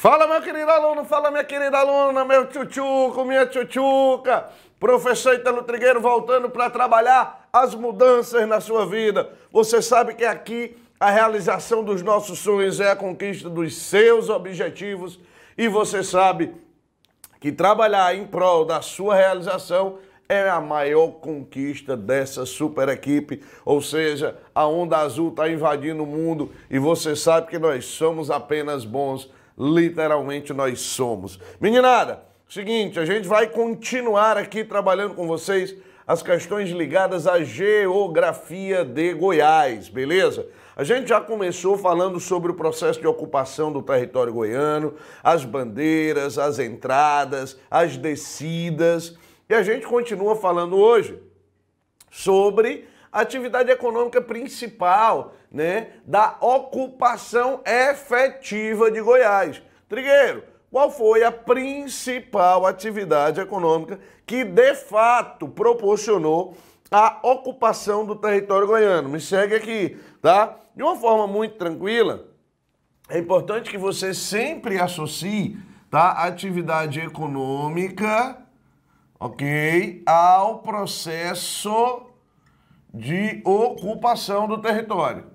Fala, meu querido aluno, fala, minha querida aluna, meu tchutchuco, minha tchutchuca. Professor Ítalo Trigueiro voltando para trabalhar as mudanças na sua vida. Você sabe que aqui a realização dos nossos sonhos é a conquista dos seus objetivos e você sabe que trabalhar em prol da sua realização é a maior conquista dessa super equipe, ou seja, a Onda Azul está invadindo o mundo e você sabe que nós somos apenas bons, literalmente nós somos. Meninada, seguinte, a gente vai continuar aqui trabalhando com vocês as questões ligadas à geografia de Goiás, beleza? A gente já começou falando sobre o processo de ocupação do território goiano, as bandeiras, as entradas, as descidas, e a gente continua falando hoje sobre a atividade econômica principal, né, da ocupação efetiva de Goiás. Trigueiro, qual foi a principal atividade econômica que de fato proporcionou a ocupação do território goiano? Me segue aqui, tá? De uma forma muito tranquila, é importante que você sempre associe, tá, a atividade econômica, ok, ao processo de ocupação do território.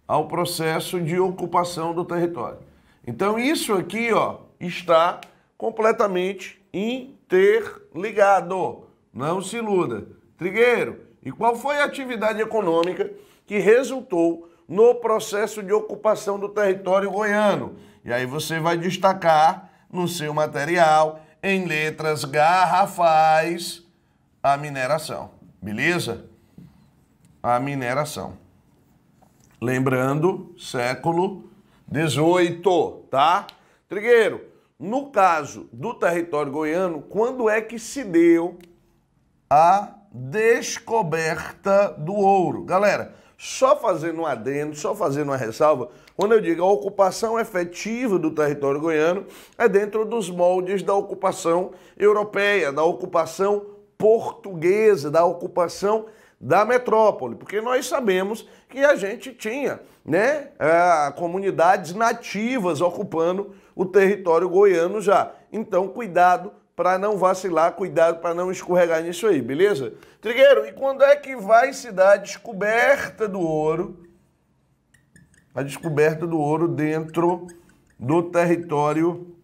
Ao processo de ocupação do território. Então isso aqui, ó, está completamente interligado. Não se iluda. Trigueiro, e qual foi a atividade econômica que resultou no processo de ocupação do território goiano? E aí você vai destacar no seu material, em letras garrafais, a mineração. Beleza? A mineração. Lembrando, século XVIII, tá? Trigueiro, no caso do território goiano, quando é que se deu a descoberta do ouro? Galera, só fazendo um adendo, só fazendo uma ressalva, quando eu digo a ocupação efetiva do território goiano, é dentro dos moldes da ocupação europeia, da ocupação portuguesa, da ocupação da metrópole, porque nós sabemos que a gente tinha, né, comunidades nativas ocupando o território goiano já. Então, cuidado para não vacilar, cuidado para não escorregar nisso aí, beleza? Trigueiro, e quando é que vai se dar a descoberta do ouro? A descoberta do ouro dentro do território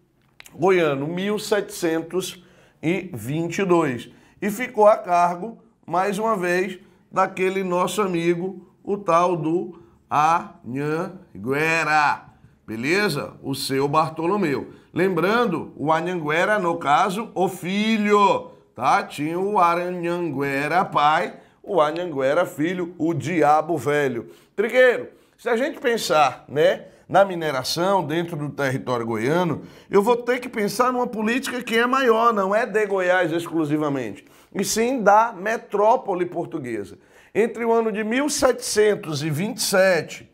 goiano, 1722. E ficou a cargo, mais uma vez, daquele nosso amigo, o tal do Anhanguera, beleza? O seu Bartolomeu. Lembrando, o Anhanguera, no caso, o filho, tá? Tinha o Anhanguera pai, o Anhanguera filho, o diabo velho. Trigueiro, se a gente pensar, né, na mineração dentro do território goiano, eu vou ter que pensar numa política que é maior, não é de Goiás exclusivamente, e sim da metrópole portuguesa. Entre o ano de 1727,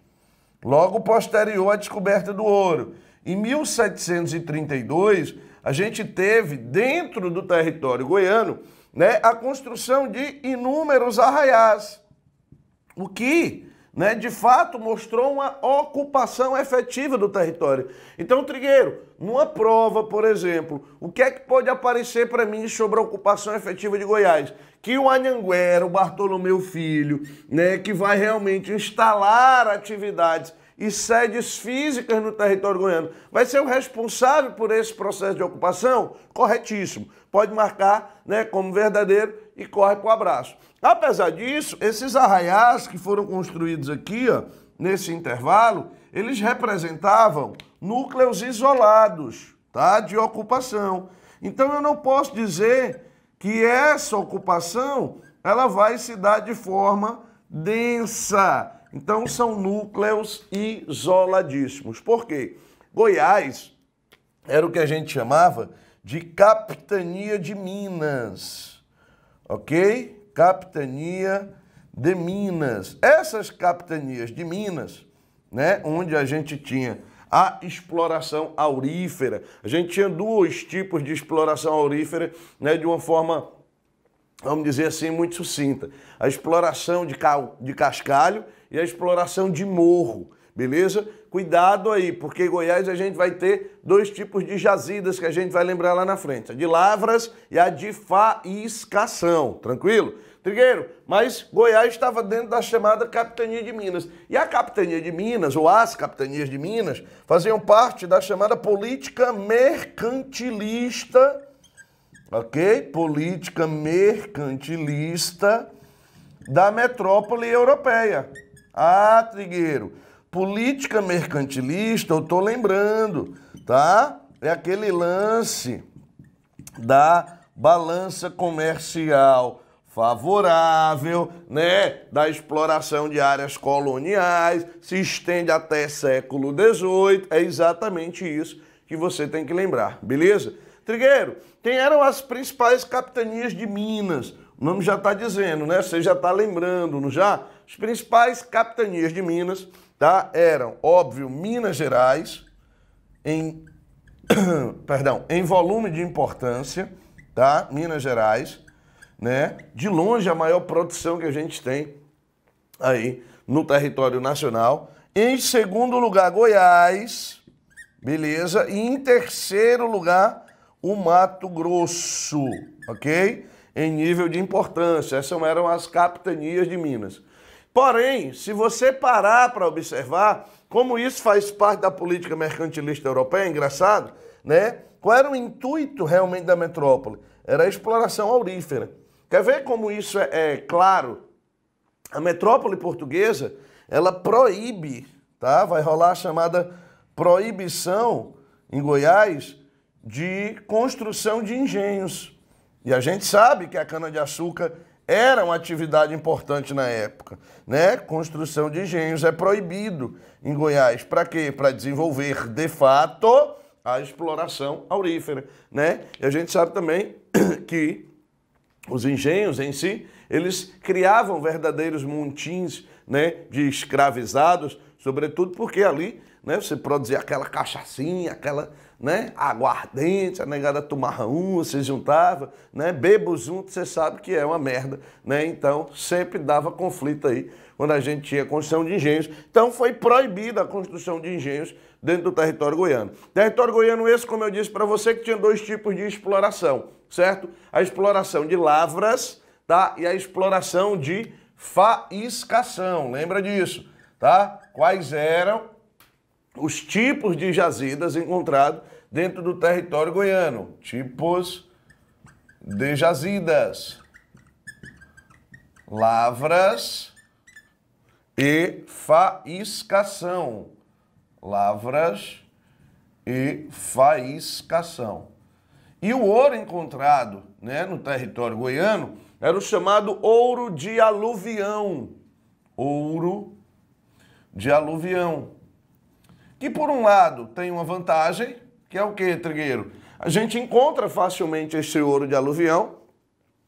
logo posterior à descoberta do ouro, em 1732, a gente teve dentro do território goiano, né, a construção de inúmeros arraiais, o que, né, de fato mostrou uma ocupação efetiva do território. Então, Trigueiro, numa prova, por exemplo, o que é que pode aparecer para mim sobre a ocupação efetiva de Goiás? Que o Anhanguera, o Bartolomeu Filho, né, que vai realmente instalar atividades e sedes físicas no território goiano, vai ser o responsável por esse processo de ocupação? Corretíssimo. Pode marcar, né, como verdadeiro e corre para o abraço. Apesar disso, esses arraiais que foram construídos aqui, ó, nesse intervalo, eles representavam núcleos isolados, tá, de ocupação. Então eu não posso dizer que essa ocupação ela vai se dar de forma densa. Então são núcleos isoladíssimos. Por quê? Goiás era o que a gente chamava de capitania de Minas, ok? Capitania de Minas. Essas capitanias de Minas, né, onde a gente tinha a exploração aurífera, a gente tinha dois tipos de exploração aurífera, né, de uma forma, vamos dizer assim, muito sucinta. A exploração de cascalho e a exploração de morro. beleza? Cuidado aí, porque em Goiás a gente vai ter dois tipos de jazidas que a gente vai lembrar lá na frente, a de lavras e a de faiscação, tranquilo? Trigueiro, mas Goiás estava dentro da chamada Capitania de Minas. E a Capitania de Minas, ou as Capitanias de Minas, faziam parte da chamada política mercantilista, ok? Política mercantilista da metrópole europeia. Ah, Trigueiro, política mercantilista, eu tô lembrando, tá? É aquele lance da balança comercial favorável, né, da exploração de áreas coloniais, se estende até século XVIII, é exatamente isso que você tem que lembrar, beleza? Trigueiro, quem eram as principais capitanias de Minas? O nome já está dizendo, né, você já está lembrando, não já? As principais capitanias de Minas, tá, eram, óbvio, Minas Gerais, em volume de importância, tá, Minas Gerais, né? De longe a maior produção que a gente tem aí no território nacional. Em segundo lugar, Goiás, beleza? E em terceiro lugar, o Mato Grosso, ok? Em nível de importância, essas eram as capitanias de Minas. Porém, se você parar para observar como isso faz parte da política mercantilista europeia, é engraçado, né? Qual era o intuito realmente da metrópole? Era a exploração aurífera. Quer ver como isso é claro? A metrópole portuguesa, ela proíbe, tá? Vai rolar a chamada proibição em Goiás de construção de engenhos. E a gente sabe que a cana-de-açúcar era uma atividade importante na época, né? Construção de engenhos é proibido em Goiás. Para quê? Para desenvolver, de fato, a exploração aurífera, né? E a gente sabe também que os engenhos em si, eles criavam verdadeiros montins, né, de escravizados, sobretudo porque ali, né, você produzia aquela cachaçinha, aquela, né, aguardente, a negada tomava uma, se juntava, né, bebo junto, você sabe que é uma merda, né, então sempre dava conflito aí quando a gente tinha construção de engenhos. Então foi proibida a construção de engenhos dentro do território goiano. Território goiano esse, como eu disse para você, que tinha dois tipos de exploração, certo? A exploração de lavras, tá? E a exploração de faiscação, lembra disso, tá? Quais eram os tipos de jazidas encontrados dentro do território goiano? Tipos de jazidas: lavras e faiscação. Lavras e faiscação. E o ouro encontrado, né, no território goiano era o chamado ouro de aluvião. Ouro de aluvião. Que por um lado tem uma vantagem, que é o quê, Trigueiro? A gente encontra facilmente esse ouro de aluvião,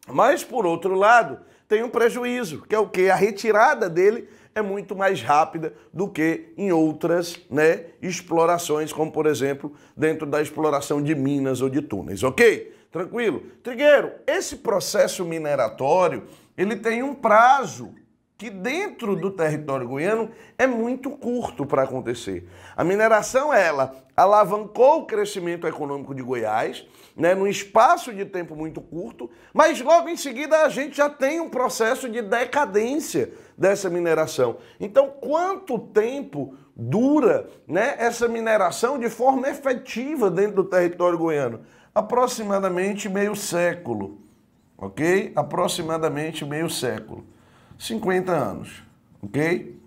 mas por outro lado tem um prejuízo, que é o quê? A retirada dele é muito mais rápida do que em outras, né, explorações, como por exemplo, dentro da exploração de minas ou de túneis, ok? Tranquilo? Trigueiro, esse processo mineratório, ele tem um prazo que dentro do território goiano é muito curto para acontecer. A mineração, ela alavancou o crescimento econômico de Goiás, né, num espaço de tempo muito curto, mas logo em seguida a gente já tem um processo de decadência dessa mineração. Então, quanto tempo dura, né, essa mineração de forma efetiva dentro do território goiano? Aproximadamente meio século, ok? Aproximadamente meio século. 50 anos, ok?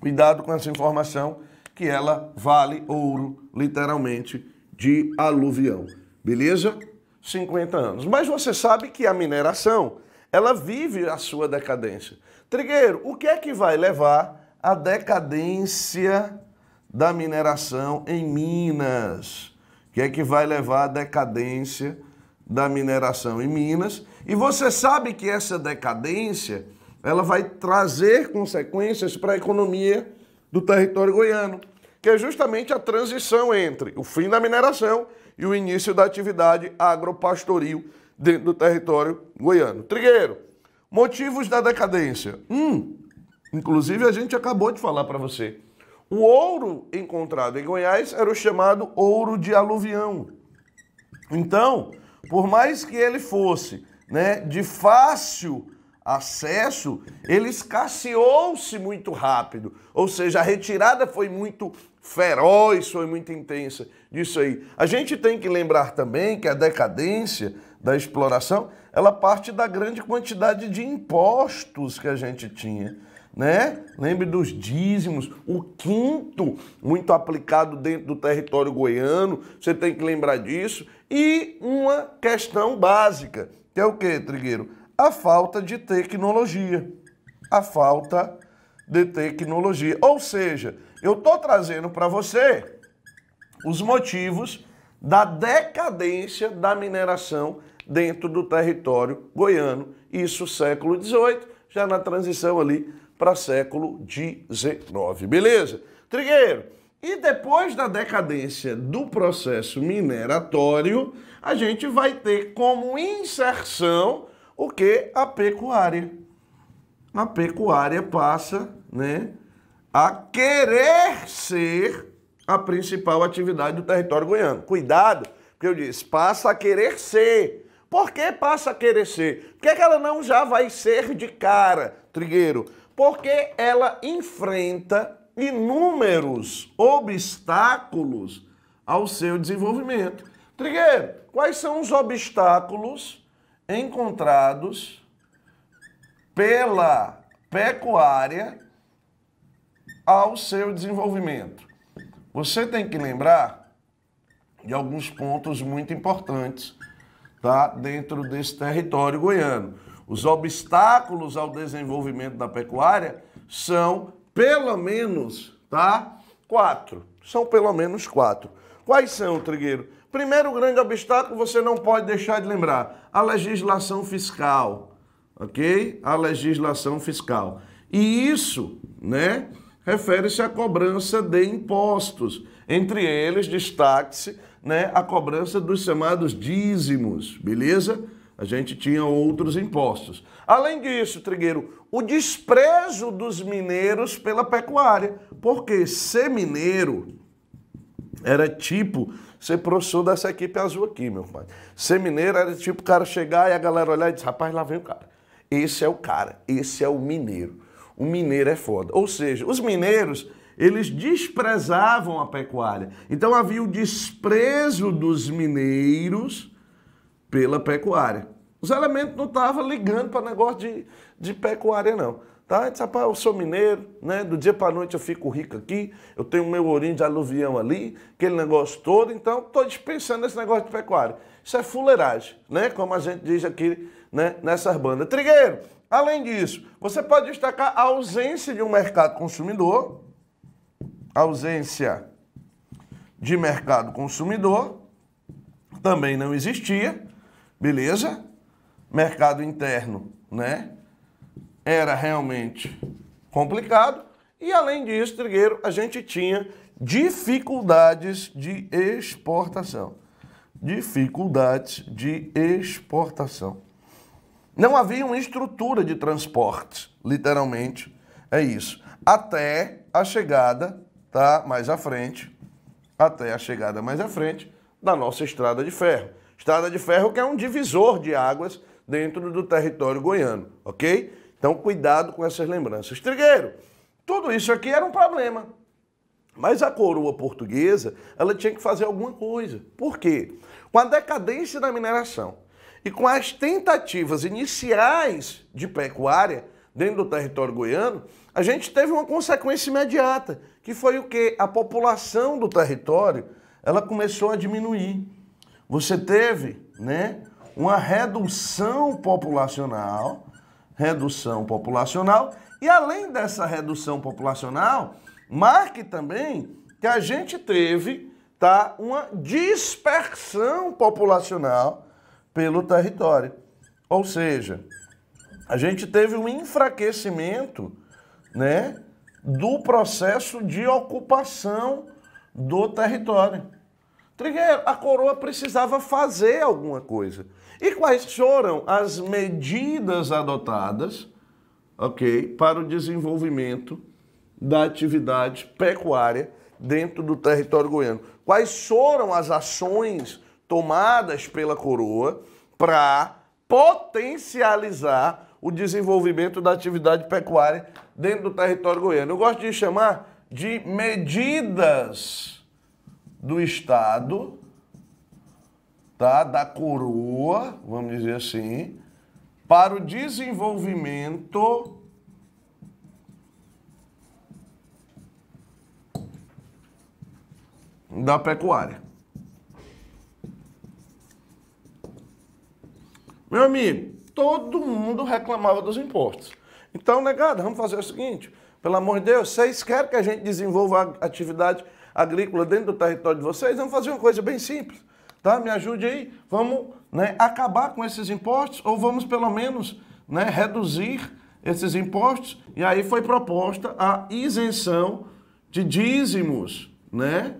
Cuidado com essa informação, que ela vale ouro, literalmente, de aluvião. Beleza? 50 anos. Mas você sabe que a mineração, ela vive a sua decadência. Trigueiro, o que é que vai levar à decadência da mineração em Minas? O que é que vai levar à decadência da mineração em Minas? E você sabe que essa decadência, ela vai trazer consequências para a economia do território goiano, que é justamente a transição entre o fim da mineração e o início da atividade agropastoril dentro do território goiano. Trigueiro, motivos da decadência. Inclusive a gente acabou de falar para você. O ouro encontrado em Goiás era o chamado ouro de aluvião. Então, por mais que ele fosse, né, de fácil acesso, ele escasseou-se muito rápido. Ou seja, a retirada foi muito feroz, foi muito intensa disso aí. A gente tem que lembrar também que a decadência da exploração, ela parte da grande quantidade de impostos que a gente tinha, né? Lembre dos dízimos, o quinto muito aplicado dentro do território goiano, você tem que lembrar disso. E uma questão básica, que é o quê, Trigueiro? A falta de tecnologia. A falta de tecnologia. Ou seja, eu estou trazendo para você os motivos da decadência da mineração dentro do território goiano. Isso século XVIII, já na transição ali para século XIX. Beleza? Trigueiro, e depois da decadência do processo mineratório, a gente vai ter como inserção o que? A pecuária. A pecuária passa, né, a querer ser a principal atividade do território goiano. Cuidado, porque eu disse, passa a querer ser. Por que passa a querer ser? Por que ela não já vai ser de cara, Trigueiro? Porque ela enfrenta inúmeros obstáculos ao seu desenvolvimento. Trigueiro, quais são os obstáculos encontrados pela pecuária ao seu desenvolvimento? Você tem que lembrar de alguns pontos muito importantes, tá, dentro desse território goiano. Os obstáculos ao desenvolvimento da pecuária são pelo menos, tá, 4. São pelo menos 4. Quais são, Trigueiro? Primeiro grande obstáculo, você não pode deixar de lembrar, a legislação fiscal, ok? A legislação fiscal. E isso, né, refere-se à cobrança de impostos. Entre eles, destaque-se, né, a cobrança dos chamados dízimos, beleza? A gente tinha outros impostos. Além disso, Trigueiro, o desprezo dos mineiros pela pecuária, porque ser mineiro era tipo ser professor dessa equipe azul aqui, meu pai. Ser mineiro era tipo o cara chegar e a galera olhar e dizer, rapaz, lá vem o cara. Esse é o cara, esse é o mineiro. O mineiro é foda. Ou seja, os mineiros, eles desprezavam a pecuária. Então havia o desprezo dos mineiros pela pecuária. Os elementos não estavam ligando para negócio de pecuária, não. Tá? Disse, rapaz, eu sou mineiro, né? Do dia para a noite eu fico rico aqui, eu tenho meu ourinho de aluvião ali, aquele negócio todo, então estou dispensando esse negócio de pecuária. Isso é fuleiragem, né? Como a gente diz aqui, né, nessas bandas. Trigueiro, além disso, você pode destacar a ausência de um mercado consumidor, ausência de mercado consumidor, também não existia, beleza? Mercado interno, né? Era realmente complicado. E além disso, Trigueiro, a gente tinha dificuldades de exportação. Dificuldades de exportação. Não havia uma estrutura de transporte, literalmente, é isso. Até a chegada, tá, mais à frente, até a chegada mais à frente da nossa estrada de ferro. Estrada de ferro que é um divisor de águas dentro do território goiano, ok? Então, cuidado com essas lembranças. Trigueiro, tudo isso aqui era um problema. Mas a coroa portuguesa, ela tinha que fazer alguma coisa. Por quê? Com a decadência da mineração e com as tentativas iniciais de pecuária dentro do território goiano, a gente teve uma consequência imediata, que foi o quê? A população do território, ela começou a diminuir. Você teve, né, uma redução populacional, e além dessa redução populacional, marque também que a gente teve, tá, uma dispersão populacional pelo território. Ou seja, a gente teve um enfraquecimento, né, do processo de ocupação do território. Trigueiro, a coroa precisava fazer alguma coisa. E quais foram as medidas adotadas, ok, para o desenvolvimento da atividade pecuária dentro do território goiano. Quais foram as ações tomadas pela coroa para potencializar o desenvolvimento da atividade pecuária dentro do território goiano? Eu gosto de chamar de medidas do Estado, tá? Da coroa, vamos dizer assim, para o desenvolvimento da pecuária. Meu amigo, todo mundo reclamava dos impostos. Então, negado, vamos fazer o seguinte, pelo amor de Deus, vocês querem que a gente desenvolva a atividade agrícola dentro do território de vocês? Vamos fazer uma coisa bem simples, tá? Me ajude aí, vamos, né, acabar com esses impostos ou vamos pelo menos, né, reduzir esses impostos. E aí foi proposta a isenção de dízimos, né,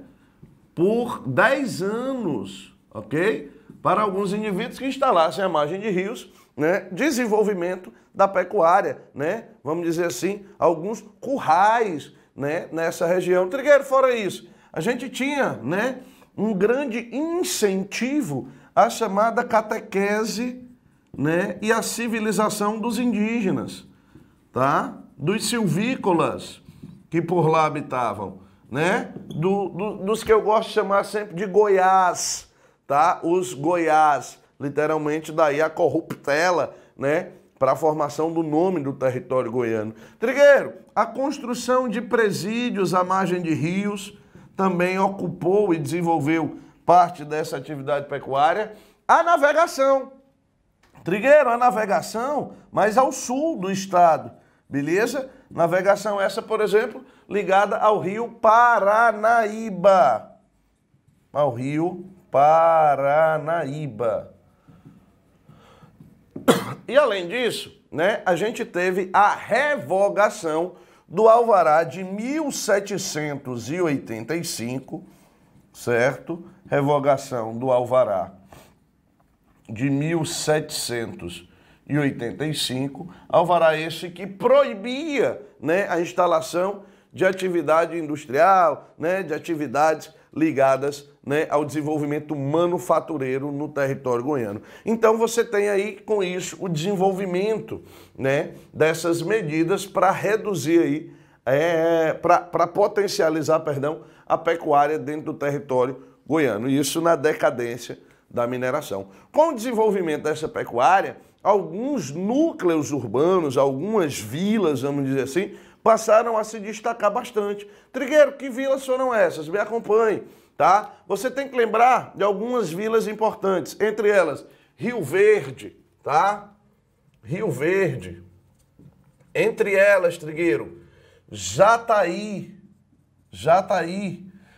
por 10 anos, ok? Para alguns indivíduos que instalassem à margem de rios, né, desenvolvimento da pecuária, né, vamos dizer assim, alguns currais, né, nessa região. Trigueiro, fora isso, a gente tinha, né, um grande incentivo à chamada catequese, né, e à civilização dos indígenas, tá? Dos silvícolas que por lá habitavam, né? Dos que eu gosto de chamar sempre de Goiás, tá? Os Goiás, literalmente daí a corruptela, né? Para a formação do nome do território goiano. Trigueiro, a construção de presídios à margem de rios também ocupou e desenvolveu parte dessa atividade pecuária. A navegação. Trigueiro, a navegação, mas ao sul do estado, beleza? Navegação essa, por exemplo, ligada ao rio Paranaíba. Ao rio Paranaíba. E além disso, né, a gente teve a revogação do alvará de 1785, certo? Revogação do alvará de 1785, alvará esse que proibia, né, a instalação de atividade industrial, né, de atividades ligadas, né, ao desenvolvimento manufatureiro no território goiano. Então você tem aí com isso o desenvolvimento, né, dessas medidas para reduzir aí, para potencializar, perdão, a pecuária dentro do território goiano. Isso na decadência da mineração. Com o desenvolvimento dessa pecuária, alguns núcleos urbanos, algumas vilas, vamos dizer assim, passaram a se destacar bastante. Trigueiro, que vilas foram essas? Me acompanhe, tá? Você tem que lembrar de algumas vilas importantes, entre elas Rio Verde, tá? Rio Verde. Entre elas, Trigueiro, Jataí,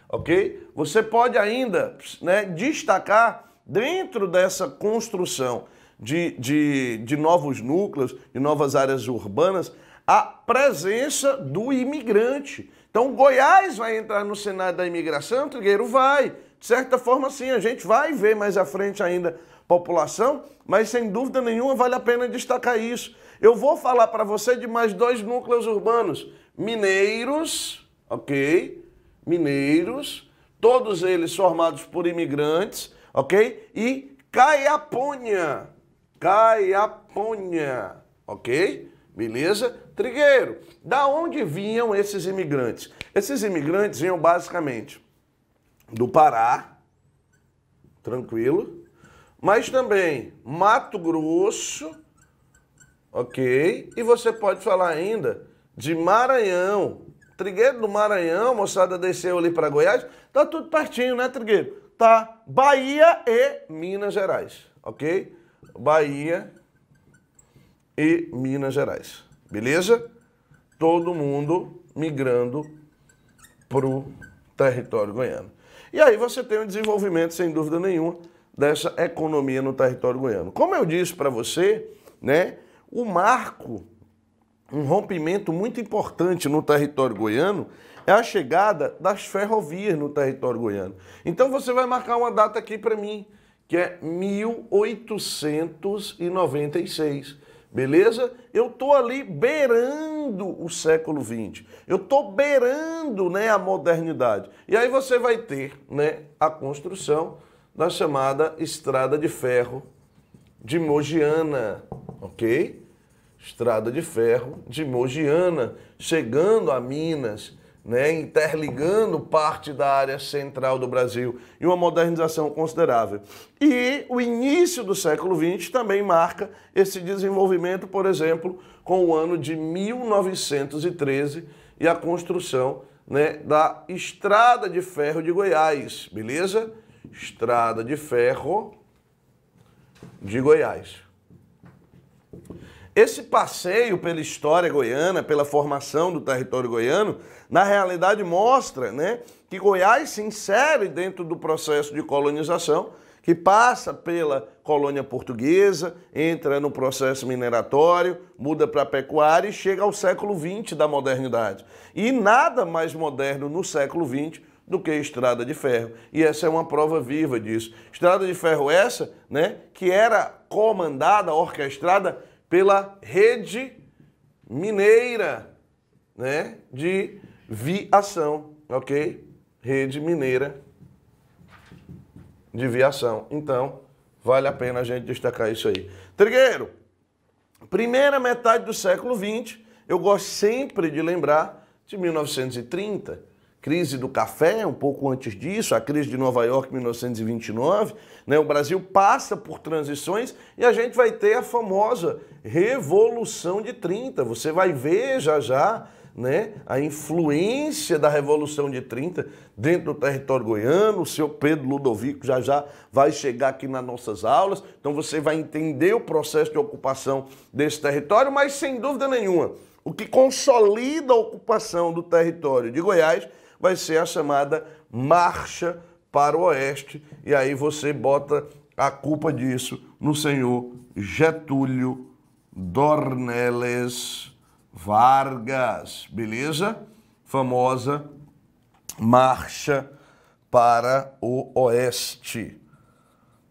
ok? Você pode ainda, né, destacar dentro dessa construção de novos núcleos, de novas áreas urbanas, a presença do imigrante. Então, Goiás vai entrar no cenário da imigração, Trigueiro? Vai. De certa forma, sim, a gente vai ver mais à frente ainda população, mas sem dúvida nenhuma vale a pena destacar isso. Eu vou falar para você de mais 2 núcleos urbanos, mineiros, ok? Mineiros, todos eles formados por imigrantes, ok? E Caiapônia, ok? Beleza? Trigueiro, da onde vinham esses imigrantes? Esses imigrantes vinham basicamente do Pará, tranquilo, mas também Mato Grosso, ok? E você pode falar ainda de Maranhão. Trigueiro do Maranhão, moçada desceu ali para Goiás, tá tudo pertinho, né, Trigueiro? Tá Bahia e Minas Gerais, ok? Bahia e Minas Gerais, beleza? Todo mundo migrando pro território goiano. E aí você tem um desenvolvimento, sem dúvida nenhuma, dessa economia no território goiano. Como eu disse para você, né, o marco, um rompimento muito importante no território goiano é a chegada das ferrovias no território goiano. Então você vai marcar uma data aqui para mim, que é 1896. beleza? Eu estou ali beirando o século XX, eu estou beirando, né, a modernidade. E aí você vai ter, né, a construção da chamada Estrada de Ferro de Mogiana, ok? Estrada de Ferro de Mogiana, chegando a Minas, né, interligando parte da área central do Brasil e uma modernização considerável. E o início do século XX também marca esse desenvolvimento, por exemplo, com o ano de 1913 e a construção, né, da Estrada de Ferro de Goiás, beleza? Estrada de Ferro de Goiás. Esse passeio pela história goiana, pela formação do território goiano, na realidade mostra, né, que Goiás se insere dentro do processo de colonização, que passa pela colônia portuguesa, entra no processo mineratório, muda para a pecuária e chega ao século XX da modernidade. E nada mais moderno no século XX do que a Estrada de Ferro. E essa é uma prova viva disso. Estrada de Ferro essa, né, que era comandada, orquestrada pela Rede Mineira, né, de Viação, ok? Rede Mineira de Viação. Então, vale a pena a gente destacar isso aí. Trigueiro, primeira metade do século XX, eu gosto sempre de lembrar de 1930, crise do café, um pouco antes disso, a crise de Nova York, 1929, né? O Brasil passa por transições e a gente vai ter a famosa Revolução de 30. Você vai ver já já, né, a influência da Revolução de 30 dentro do território goiano. O seu Pedro Ludovico já já vai chegar aqui nas nossas aulas, então você vai entender o processo de ocupação desse território, mas sem dúvida nenhuma, o que consolida a ocupação do território de Goiás vai ser a chamada Marcha para o Oeste, e aí você bota a culpa disso no senhor Getúlio Dornelles Vargas, beleza? Famosa Marcha para o Oeste.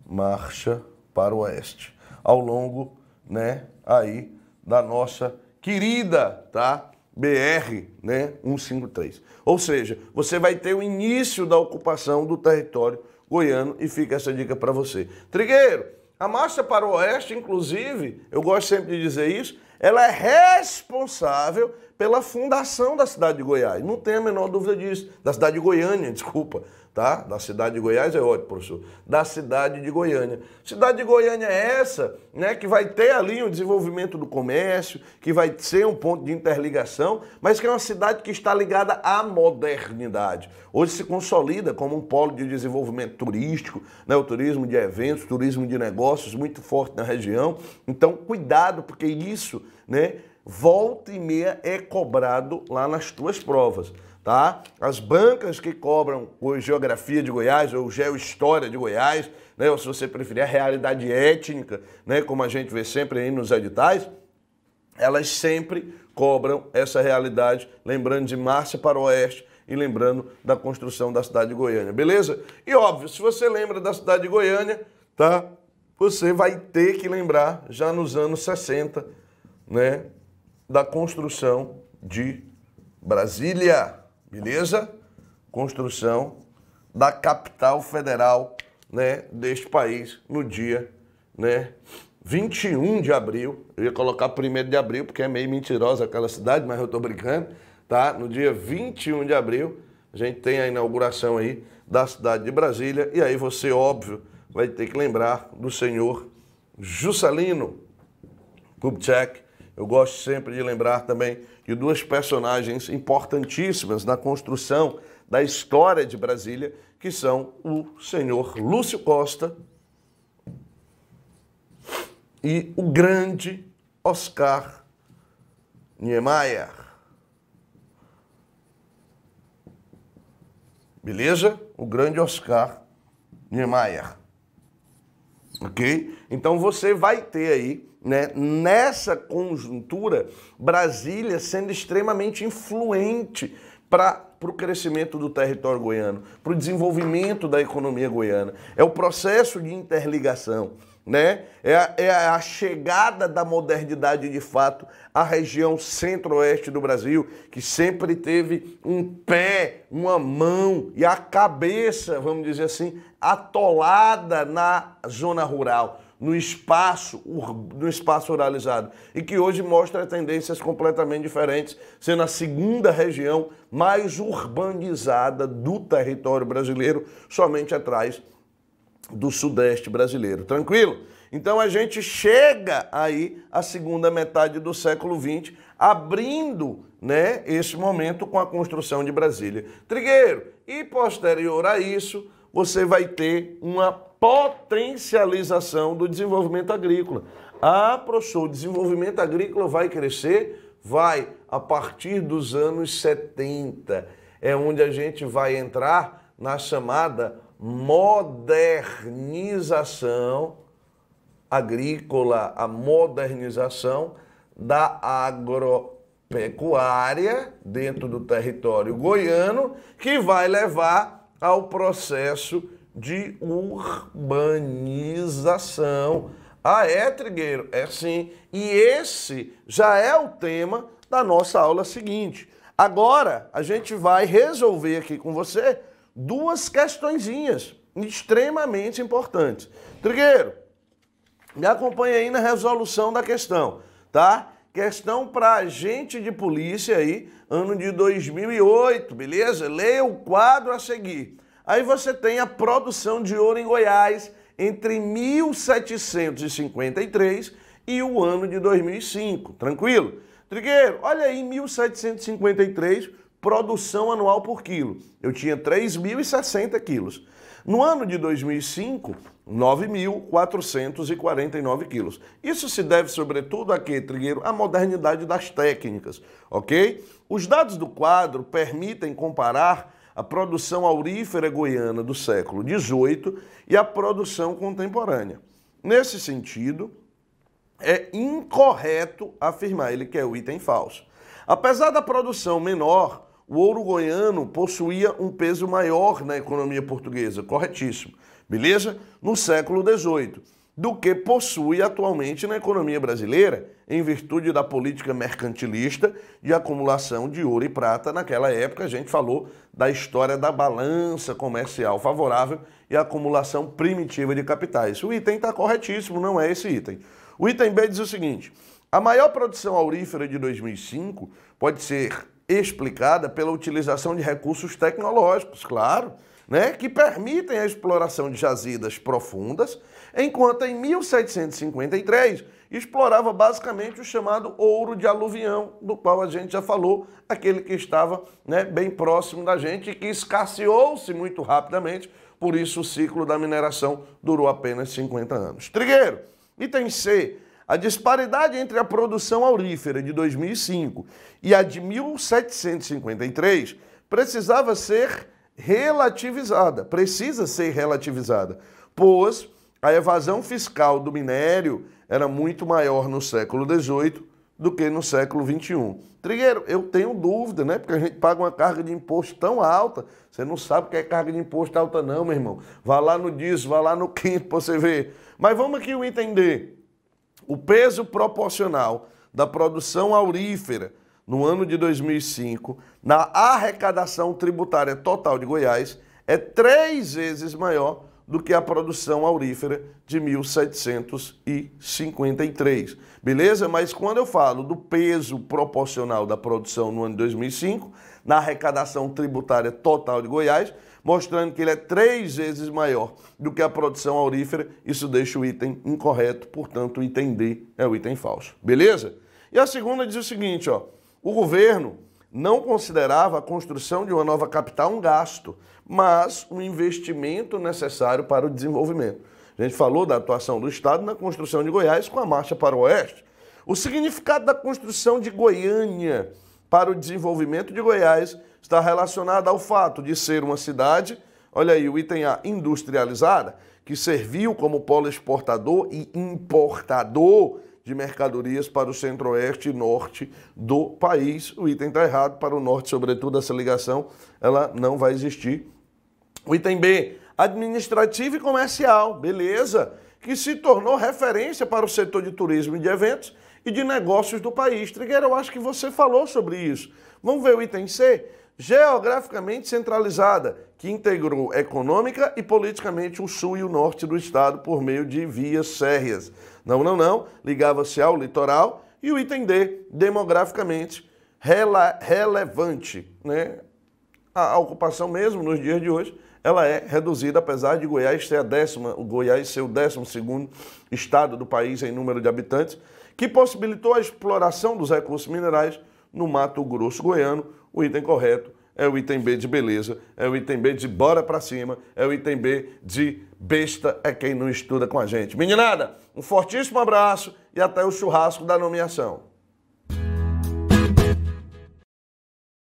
Marcha para o Oeste. Ao longo, né, aí da nossa querida, tá? BR, né, 153. Ou seja, você vai ter o início da ocupação do território goiano e fica essa dica para você. Trigueiro, a Marcha para o Oeste, inclusive, eu gosto sempre de dizer isso, ela é responsável pela fundação da cidade de Goiás. Não tem a menor dúvida disso. Da cidade de Goiânia, desculpa, tá? Da cidade de Goiás é ótimo, professor. Da cidade de Goiânia. Cidade de Goiânia é essa, né, que vai ter ali o desenvolvimento do comércio, que vai ser um ponto de interligação, mas que é uma cidade que está ligada à modernidade. Hoje se consolida como um polo de desenvolvimento turístico, né, o turismo de eventos, turismo de negócios muito forte na região. Então, cuidado, porque isso, né, volta e meia é cobrado lá nas tuas provas, tá? As bancas que cobram o Geografia de Goiás ou Geohistória de Goiás, né, ou se você preferir a realidade étnica, né, como a gente vê sempre aí nos editais, elas sempre cobram essa realidade, lembrando de Marcha para o Oeste e lembrando da construção da cidade de Goiânia, beleza? E óbvio, se você lembra da cidade de Goiânia, tá? Você vai ter que lembrar já nos anos 60, né, da construção de Brasília, beleza? Construção da capital federal, né, deste país no dia, né, 21 de abril. Eu ia colocar 1º de abril porque é meio mentirosa aquela cidade, mas eu tô brincando, tá? No dia 21 de abril a gente tem a inauguração aí da cidade de Brasília e aí você, óbvio, vai ter que lembrar do senhor Juscelino Kubitschek. Eu gosto sempre de lembrar também de duas personagens importantíssimas na construção da história de Brasília, que são o senhor Lúcio Costa e o grande Oscar Niemeyer. Beleza? O grande Oscar Niemeyer. Ok? Então você vai ter aí, né, nessa conjuntura, Brasília sendo extremamente influente para o crescimento do território goiano, para o desenvolvimento da economia goiana. É o processo de interligação. né? É a chegada da modernidade de fato à região centro-oeste do Brasil, que sempre teve um pé, uma mão e a cabeça, vamos dizer assim, atolada na zona rural, no espaço ruralizado, e que hoje mostra tendências completamente diferentes, sendo a segunda região mais urbanizada do território brasileiro, somente atrás do Sudeste brasileiro. Tranquilo? Então a gente chega aí à segunda metade do século XX, abrindo, né, esse momento com a construção de Brasília. Trigueiro, e posterior a isso, você vai ter uma potencialização do desenvolvimento agrícola. Ah, professor, o desenvolvimento agrícola vai crescer? Vai, a partir dos anos 70. É onde a gente vai entrar na chamada modernização agrícola, a modernização da agropecuária dentro do território goiano, que vai levar ao processo de urbanização. Ah, é, Trigueiro? É sim. E esse já é o tema da nossa aula seguinte. Agora, a gente vai resolver aqui com você duas questõezinhas extremamente importantes. Trigueiro, me acompanha aí na resolução da questão, tá? Questão para agente de polícia aí, ano de 2008, beleza? Leia o quadro a seguir. Aí você tem a produção de ouro em Goiás entre 1753 e o ano de 2005, tranquilo? Trigueiro, olha aí, 1753, produção anual por quilo. Eu tinha 3.060 quilos. No ano de 2005, 9.449 quilos. Isso se deve, sobretudo, a quê, Trigueiro? A modernidade das técnicas, ok? Os dados do quadro permitem comparar a produção aurífera goiana do século XVIII e a produção contemporânea. Nesse sentido, é incorreto afirmar, ele que é o item falso. Apesar da produção menor, o ouro goiano possuía um peso maior na economia portuguesa, corretíssimo, beleza? No século XVIII, do que possui atualmente na economia brasileira, em virtude da política mercantilista de acumulação de ouro e prata. Naquela época a gente falou da história da balança comercial favorável e acumulação primitiva de capitais. O item está corretíssimo, não é esse item. O item B diz o seguinte: a maior produção aurífera de 2005 pode ser explicada pela utilização de recursos tecnológicos, claro, né, que permitem a exploração de jazidas profundas, enquanto em 1753 explorava basicamente o chamado ouro de aluvião, do qual a gente já falou, aquele que estava, né, bem próximo da gente e que escasseou-se muito rapidamente, por isso o ciclo da mineração durou apenas 50 anos. Trigueiro, item C. A disparidade entre a produção aurífera de 2005 e a de 1753 precisa ser relativizada, pois a evasão fiscal do minério era muito maior no século XVIII do que no século XXI. Trigueiro, eu tenho dúvida, né? Porque a gente paga uma carga de imposto tão alta, você não sabe o que é carga de imposto alta não, meu irmão. Vá lá no diesel, vá lá no quinto para você ver. Mas vamos aqui o item D. O peso proporcional da produção aurífera no ano de 2005 na arrecadação tributária total de Goiás é 3 vezes maior do que a produção aurífera de 1753. Beleza? Mas quando eu falo do peso proporcional da produção no ano de 2005 na arrecadação tributária total de Goiás, mostrando que ele é 3 vezes maior do que a produção aurífera, isso deixa o item incorreto, portanto o item D é o item falso. Beleza? E a segunda diz o seguinte, ó: o governo não considerava a construção de uma nova capital um gasto, mas um investimento necessário para o desenvolvimento. A gente falou da atuação do Estado na construção de Goiás com a marcha para o oeste. O significado da construção de Goiânia para o desenvolvimento de Goiás está relacionado ao fato de ser uma cidade, olha aí, o item A, industrializada, que serviu como polo exportador e importador de mercadorias para o centro-oeste e norte do país. O item está errado, para o norte, sobretudo, essa ligação ela não vai existir. O item B, administrativo e comercial, beleza. que se tornou referência para o setor de turismo e de eventos e de negócios do país. Trigueiro, eu acho que você falou sobre isso. Vamos ver o item C? Geograficamente centralizada, que integrou econômica e politicamente o sul e o norte do estado por meio de vias férreas. Não, ligava-se ao litoral. E o item D, demograficamente relevante, né? A ocupação mesmo nos dias de hoje, ela é reduzida, apesar de Goiás ser o Goiás ser o 12º estado do país em número de habitantes, que possibilitou a exploração dos recursos minerais no Mato Grosso goiano. O item correto é o item B de beleza, é o item B de bora pra cima, é o item B de besta é quem não estuda com a gente. Meninada, um fortíssimo abraço e até o churrasco da nomeação.